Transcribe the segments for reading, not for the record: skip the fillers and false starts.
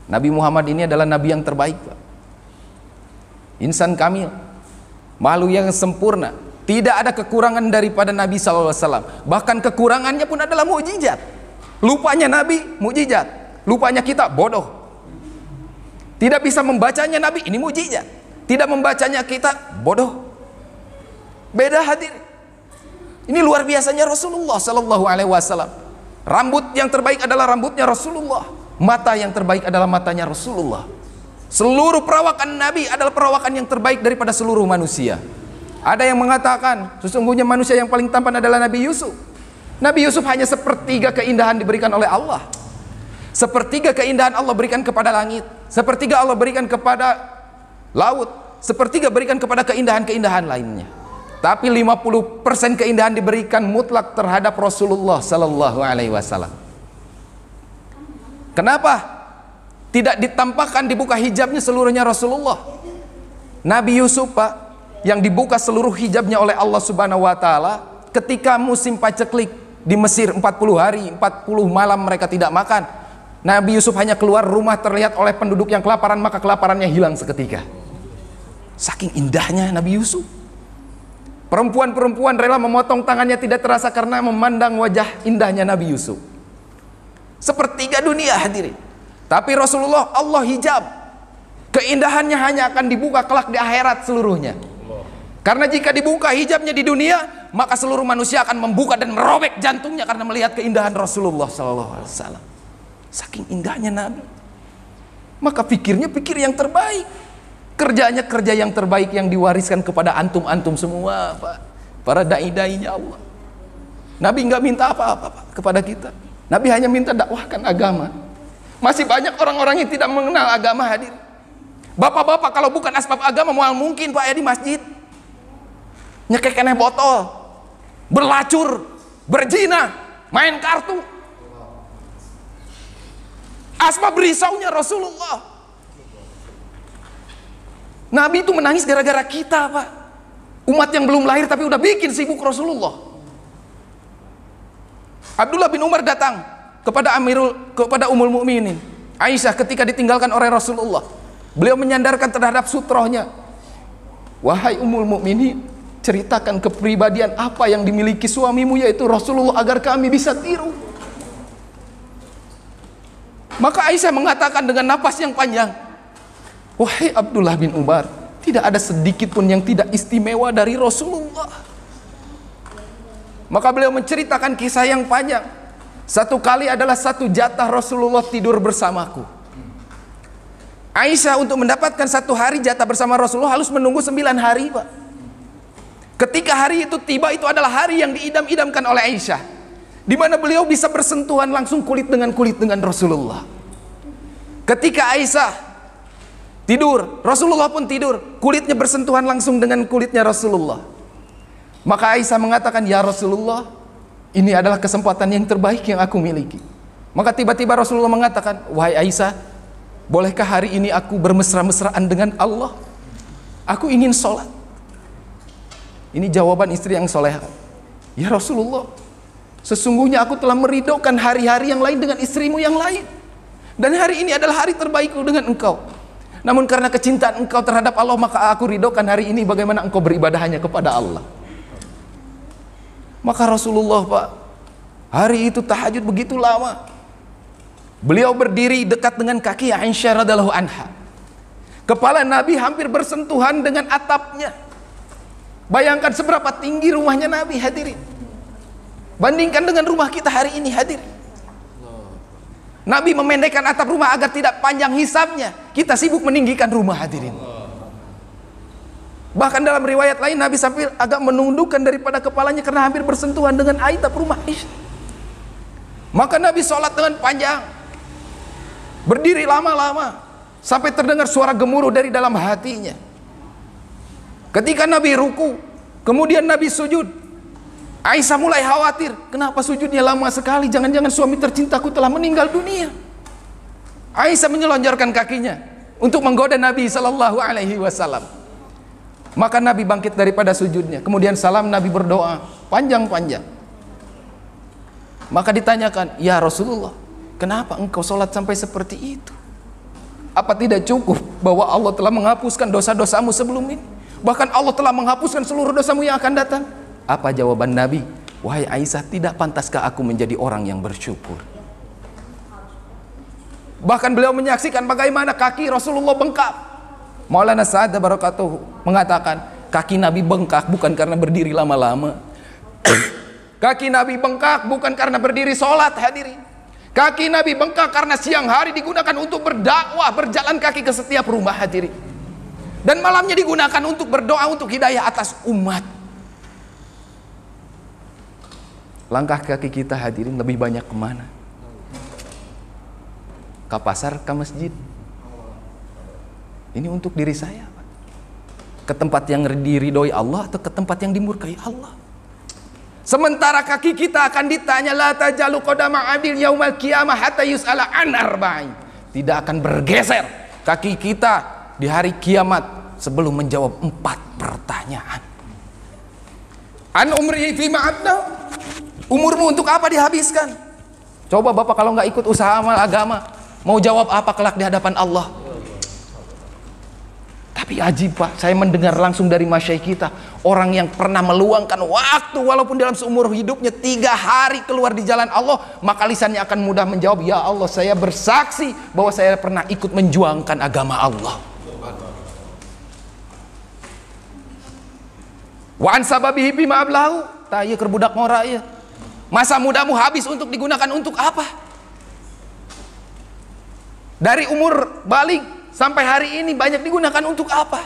Nabi Muhammad ini adalah Nabi yang terbaik, Pak. Insan kamil, makhluk yang sempurna. Tidak ada kekurangan daripada Nabi SAW. Bahkan kekurangannya pun adalah mukjizat. Lupanya Nabi, mukjizat. Lupanya kita, bodoh. Tidak bisa membacanya Nabi, ini mukjizat. Tidak membacanya kita, bodoh. Beda hadir. Ini luar biasanya Rasulullah SAW. Rambut yang terbaik adalah rambutnya Rasulullah. Mata yang terbaik adalah matanya Rasulullah. Seluruh perawakan Nabi adalah perawakan yang terbaik daripada seluruh manusia. Ada yang mengatakan sesungguhnya manusia yang paling tampan adalah Nabi Yusuf. Nabi Yusuf hanya sepertiga keindahan diberikan oleh Allah. Sepertiga keindahan Allah berikan kepada langit, sepertiga Allah berikan kepada laut, sepertiga berikan kepada keindahan-keindahan lainnya. Tapi 50% keindahan diberikan mutlak terhadap Rasulullah sallallahu alaihi wasallam. Kenapa tidak ditampakkan, dibuka hijabnya seluruhnya Rasulullah? Nabi Yusuf, Pak, yang dibuka seluruh hijabnya oleh Allah Subhanahu wa taala ketika musim paceklik di Mesir 40 hari 40 malam mereka tidak makan. Nabi Yusuf hanya keluar rumah terlihat oleh penduduk yang kelaparan, maka kelaparannya hilang seketika. Saking indahnya Nabi Yusuf. Perempuan-perempuan rela memotong tangannya tidak terasa karena memandang wajah indahnya Nabi Yusuf. Sepertiga dunia hadirin. Tapi Rasulullah Allah hijab. Keindahannya hanya akan dibuka kelak di akhirat seluruhnya. Karena jika dibuka hijabnya di dunia, maka seluruh manusia akan membuka dan merobek jantungnya karena melihat keindahan Rasulullah SAW. Saking indahnya Nabi. Maka pikirnya pikir yang terbaik. Kerjanya kerja yang terbaik yang diwariskan kepada antum-antum semua, Pak. Para dai-dainya Allah. Nabi nggak minta apa-apa, Pak, kepada kita. Nabi hanya minta dakwahkan agama. Masih banyak orang-orang yang tidak mengenal agama hadir. Bapak-bapak kalau bukan asbab agama mau mungkin Pak ya di masjid. Nyekek kene botol, berlacur, berzina, main kartu. Asbab risaunya Rasulullah. Nabi itu menangis gara-gara kita, Pak. Umat yang belum lahir tapi udah bikin sibuk Rasulullah. Abdullah bin Umar datang kepada Ummul Mukminin Aisyah ketika ditinggalkan oleh Rasulullah. Beliau menyandarkan terhadap sutrohnya. Wahai Ummul Mukminin, ceritakan kepribadian apa yang dimiliki suamimu yaitu Rasulullah agar kami bisa tiru. Maka Aisyah mengatakan dengan napas yang panjang, wahai Abdullah bin Umar, tidak ada sedikit pun yang tidak istimewa dari Rasulullah. Maka beliau menceritakan kisah yang panjang. Satu kali adalah satu jatah Rasulullah tidur bersamaku. Aisyah untuk mendapatkan satu hari jatah bersama Rasulullah harus menunggu 9 hari, Pak. Ketika hari itu tiba, itu adalah hari yang diidam-idamkan oleh Aisyah, di mana beliau bisa bersentuhan langsung kulit dengan Rasulullah. Ketika Aisyah tidur, Rasulullah pun tidur, kulitnya bersentuhan langsung dengan kulitnya Rasulullah. Maka Aisyah mengatakan, ya Rasulullah, ini adalah kesempatan yang terbaik yang aku miliki. Maka tiba-tiba Rasulullah mengatakan, wahai Aisyah, bolehkah hari ini aku bermesra-mesraan dengan Allah? Aku ingin sholat. Ini jawaban istri yang solehah. Ya Rasulullah, sesungguhnya aku telah meridhokan hari-hari yang lain dengan istrimu yang lain, dan hari ini adalah hari terbaikku dengan engkau. Namun karena kecintaan engkau terhadap Allah, maka aku ridhokan hari ini bagaimana engkau beribadah hanya kepada Allah. Maka Rasulullah, Pak, hari itu tahajud begitu lama. Beliau berdiri dekat dengan kaki Aisyah radhiyallahu anha. Kepala Nabi hampir bersentuhan dengan atapnya. Bayangkan seberapa tinggi rumahnya Nabi, hadirin. Bandingkan dengan rumah kita hari ini, hadirin. Nabi memendekkan atap rumah agar tidak panjang hisabnya. Kita sibuk meninggikan rumah, hadirin. Bahkan dalam riwayat lain Nabi sampai agak menundukkan daripada kepalanya karena hampir bersentuhan dengan atap rumah Aisyah. Maka Nabi sholat dengan panjang, berdiri lama-lama sampai terdengar suara gemuruh dari dalam hatinya. Ketika Nabi ruku, kemudian Nabi sujud, Aisyah mulai khawatir, kenapa sujudnya lama sekali, jangan-jangan suami tercintaku telah meninggal dunia. Aisyah menyelonjorkan kakinya untuk menggoda Nabi Sallallahu Alaihi Wasallam. Maka Nabi bangkit daripada sujudnya, kemudian salam, Nabi berdoa panjang-panjang. Maka ditanyakan, ya Rasulullah, kenapa engkau sholat sampai seperti itu? Apa tidak cukup bahwa Allah telah menghapuskan dosa-dosamu sebelum ini? Bahkan Allah telah menghapuskan seluruh dosamu yang akan datang. Apa jawaban Nabi? Wahai Aisyah, tidak pantaskah aku menjadi orang yang bersyukur? Bahkan beliau menyaksikan bagaimana kaki Rasulullah bengkak. Maulana Sa'ad Barakatuh mengatakan, kaki Nabi bengkak bukan karena berdiri lama-lama. Kaki Nabi bengkak bukan karena berdiri sholat, hadirin. Kaki Nabi bengkak karena siang hari digunakan untuk berdakwah, berjalan kaki ke setiap rumah, hadirin. Dan malamnya digunakan untuk berdoa untuk hidayah atas umat. Langkah kaki kita, hadirin, lebih banyak kemana? Ke pasar, ke masjid? Ini untuk diri saya, Pak. Ke tempat yang diridhoi Allah atau ke tempat yang dimurkai Allah? Sementara kaki kita akan ditanya, la tajalu qadama 'abdin yaumal qiyamah hatta yus'ala an arba'in. Tidak akan bergeser kaki kita di hari kiamat sebelum menjawab 4 pertanyaan. An umrihi fima abna. Umurmu untuk apa dihabiskan? Coba Bapak kalau nggak ikut usaha amal agama, mau jawab apa kelak di hadapan Allah? Tapi ajib, Pak, saya mendengar langsung dari masyayikh kita, orang yang pernah meluangkan waktu walaupun dalam seumur hidupnya 3 hari keluar di jalan Allah, maka lisannya akan mudah menjawab, ya Allah, saya bersaksi bahwa saya pernah ikut menjuangkan agama Allah. Wa an sababihi bima ablahu, ta ieu keur budak ngora ieu. Masa mudamu habis untuk digunakan untuk apa? Dari umur balik sampai hari ini banyak digunakan untuk apa?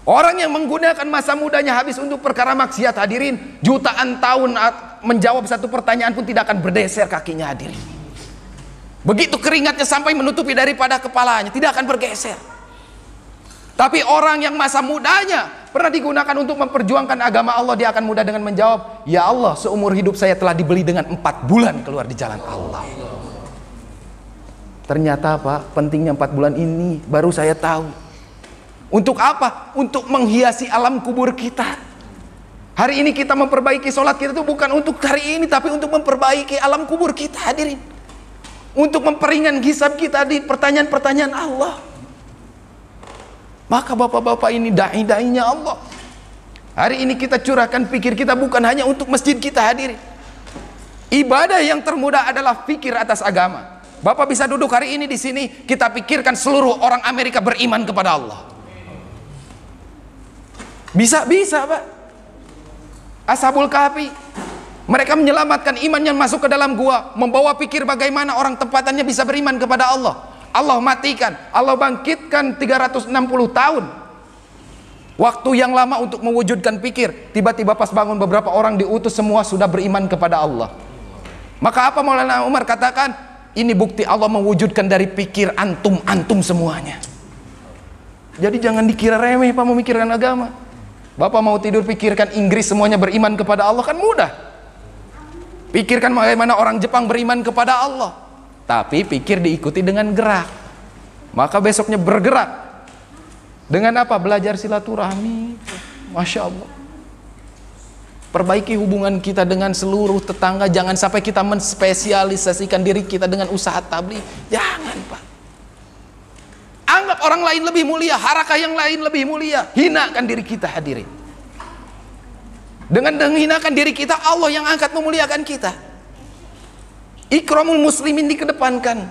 Orang yang menggunakan masa mudanya habis untuk perkara maksiat, hadirin, jutaan tahun menjawab satu pertanyaan pun tidak akan bergeser kakinya, hadirin. Begitu keringatnya sampai menutupi daripada kepalanya, tidak akan bergeser. Tapi orang yang masa mudanya pernah digunakan untuk memperjuangkan agama Allah, dia akan mudah dengan menjawab, ya Allah, seumur hidup saya telah dibeli dengan 4 bulan keluar di jalan Allah. Ternyata, Pak, pentingnya 4 bulan ini baru saya tahu. Untuk apa? Untuk menghiasi alam kubur kita. Hari ini kita memperbaiki sholat kita itu bukan untuk hari ini, tapi untuk memperbaiki alam kubur kita, hadirin. Untuk memperingan hisab kita di pertanyaan-pertanyaan Allah. Maka bapak-bapak ini dai-dainya Allah. Hari ini kita curahkan pikir kita bukan hanya untuk masjid kita, hadirin. Ibadah yang termudah adalah pikir atas agama. Bapak bisa duduk hari ini di sini, kita pikirkan seluruh orang Amerika beriman kepada Allah. Bisa, Pak. Ashabul Kahfi, mereka menyelamatkan imannya masuk ke dalam gua, membawa pikir bagaimana orang tempatannya bisa beriman kepada Allah. Allah matikan, Allah bangkitkan 360 tahun. Waktu yang lama untuk mewujudkan pikir. Tiba-tiba pas bangun beberapa orang diutus semua sudah beriman kepada Allah. Maka apa Maulana Umar katakan? Ini bukti Allah mewujudkan dari pikir antum semuanya. Jadi jangan dikira remeh, Pak, memikirkan agama. Bapak mau tidur pikirkan Inggris semuanya beriman kepada Allah, kan mudah. Pikirkan bagaimana orang Jepang beriman kepada Allah. Tapi pikir diikuti dengan gerak. Maka besoknya bergerak. Dengan apa? Belajar silaturahmi. Masya Allah. Perbaiki hubungan kita dengan seluruh tetangga. Jangan sampai kita menspesialisasikan diri kita dengan usaha tabligh. Jangan, Pak. Anggap orang lain lebih mulia, harakah yang lain lebih mulia. Hinakan diri kita, hadirin. Dengan menghinakan diri kita, Allah yang angkat memuliakan kita. Ikramul muslimin dikedepankan.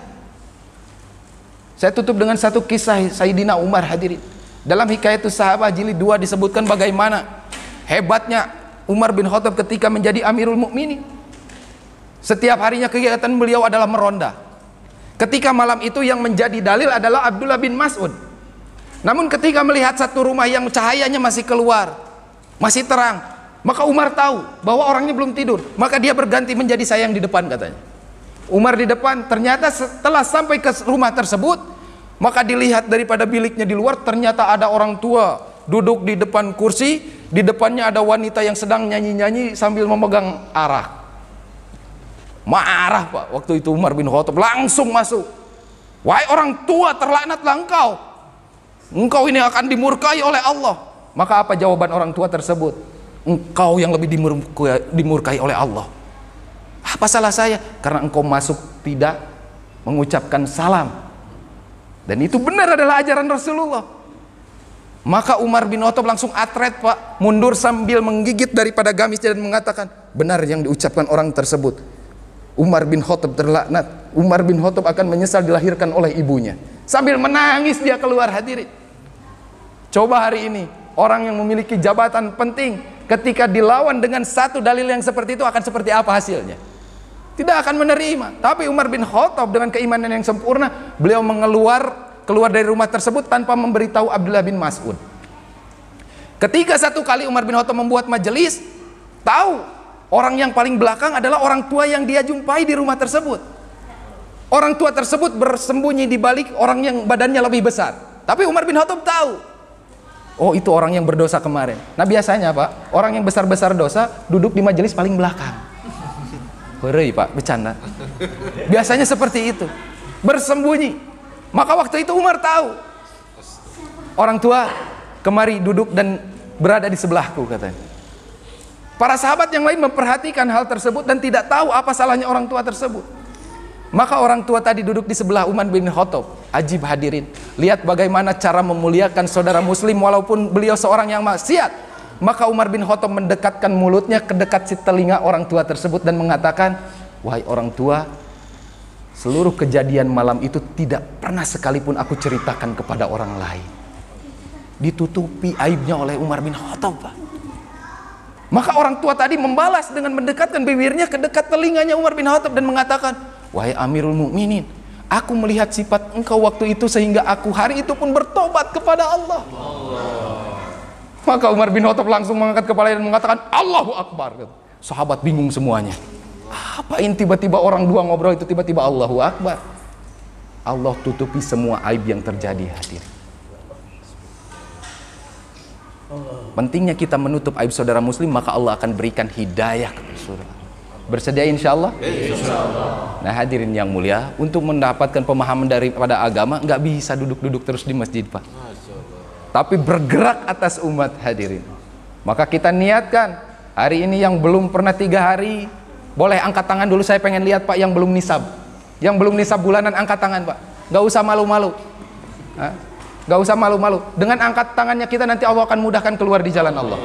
Saya tutup dengan satu kisah Sayyidina Umar, hadirin. Dalam Hikayatus Sahabah jilid 2 disebutkan bagaimana hebatnya Umar bin Khattab ketika menjadi Amirul Mukminin. Setiap harinya kegiatan beliau adalah meronda. Ketika malam itu yang menjadi dalil adalah Abdullah bin Mas'ud. Namun ketika melihat satu rumah yang cahayanya masih keluar, masih terang, maka Umar tahu bahwa orangnya belum tidur. Maka dia berganti menjadi saya yang di depan, katanya. Umar di depan. Ternyata setelah sampai ke rumah tersebut, maka dilihat daripada biliknya di luar, ternyata ada orang tua duduk di depan kursi, di depannya ada wanita yang sedang nyanyi-nyanyi sambil memegang arak. Marah, Pak, waktu itu Umar bin Khattab langsung masuk. Wahai orang tua, terlaknatlah engkau. Engkau ini akan dimurkai oleh Allah. Maka apa jawaban orang tua tersebut? Engkau yang lebih dimurkai oleh Allah. Apa salah saya? Karena engkau masuk tidak mengucapkan salam. Dan itu benar adalah ajaran Rasulullah. Maka Umar bin Khattab langsung atret Pak, mundur sambil menggigit daripada gamisnya dan mengatakan, benar yang diucapkan orang tersebut. Umar bin Khattab terlaknat. Umar bin Khattab akan menyesal dilahirkan oleh ibunya. Sambil menangis dia keluar, hadirin. Coba hari ini orang yang memiliki jabatan penting ketika dilawan dengan satu dalil yang seperti itu akan seperti apa hasilnya? Tidak akan menerima. Tapi Umar bin Khattab dengan keimanan yang sempurna, beliau keluar dari rumah tersebut tanpa memberitahu Abdullah bin Mas'ud. Ketika satu kali Umar bin Khattab membuat majelis, tahu orang yang paling belakang adalah orang tua yang dia jumpai di rumah tersebut. Orang tua tersebut bersembunyi di balik orang yang badannya lebih besar. Tapi Umar bin Khattab tahu, oh itu orang yang berdosa kemarin. Nah biasanya Pak, orang yang besar-besar dosa duduk di majelis paling belakang. Hore Pak, bercanda. Biasanya seperti itu, bersembunyi. Maka waktu itu Umar tahu, orang tua kemari duduk dan berada di sebelahku, katanya. Para sahabat yang lain memperhatikan hal tersebut dan tidak tahu apa salahnya orang tua tersebut. Maka orang tua tadi duduk di sebelah Umar bin Khattab. Ajib hadirin, lihat bagaimana cara memuliakan saudara muslim walaupun beliau seorang yang maksiat. Maka Umar bin Khattab mendekatkan mulutnya ke dekat si telinga orang tua tersebut dan mengatakan, wahai orang tua, seluruh kejadian malam itu tidak pernah sekalipun aku ceritakan kepada orang lain. Ditutupi aibnya oleh Umar bin Khattab, Pak. Maka orang tua tadi membalas dengan mendekatkan bibirnya ke dekat telinganya Umar bin Khattab dan mengatakan, wahai Amirul Mukminin, aku melihat sifat engkau waktu itu sehingga aku hari itu pun bertobat kepada Allah. Maka Umar bin Khattab langsung mengangkat kepala dan mengatakan, Allahu Akbar. Sahabat bingung semuanya. Apa ini tiba-tiba orang dua ngobrol itu tiba-tiba Allahu Akbar? Allah tutupi semua aib yang terjadi, hadir. Pentingnya kita menutup aib saudara muslim, maka Allah akan berikan hidayah kepada saudara. Bersedia insya Allah? Nah hadirin yang mulia, untuk mendapatkan pemahaman daripada agama nggak bisa duduk-duduk terus di masjid Pak, tapi bergerak atas umat, hadirin. Maka kita niatkan hari ini yang belum pernah 3 hari, boleh angkat tangan dulu, saya pengen lihat Pak yang belum nisab. Yang belum nisab bulanan angkat tangan Pak, nggak usah malu-malu. Gak usah malu-malu. Dengan angkat tangannya kita nanti Allah akan mudahkan keluar di jalan Allah.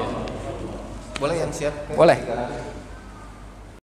Boleh yang siap? Boleh.